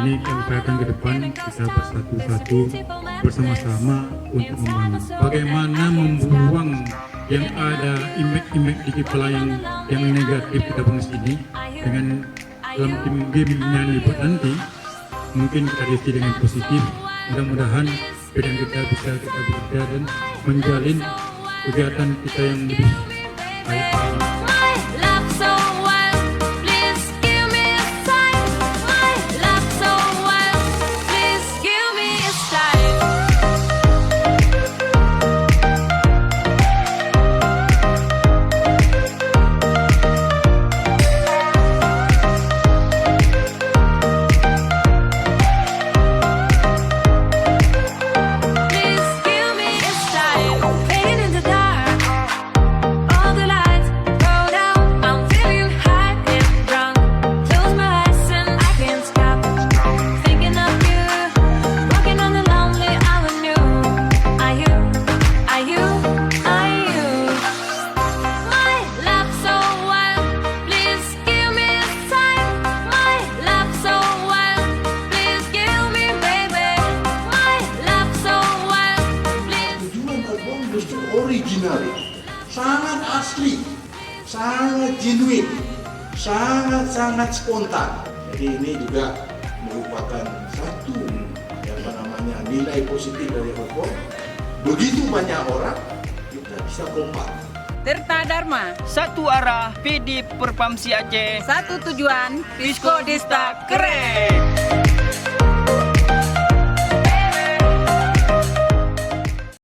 Ini kami upayakan ke depan kita bersatu-satu bersama-sama untuk membangun. Bagaimana membuang yang ada image-image di kepala yang negatif kita bangsa ini dengan dalam tim game nyanyi buat nanti mungkin kita diisi dengan positif. Mudah-mudahan bidang kita bisa kita bekerja dan menjalin kegiatan kita yang lebih baik. Original, sangat asli, sangat genuine, sangat spontan. Jadi ini juga merupakan satu nilai positif dari Outbound. Begitu banyak orang, kita bisa kompak. Tirta Dharma, Satu arah PD Perpamsi Aceh, satu tujuan, Disko Dista Keren.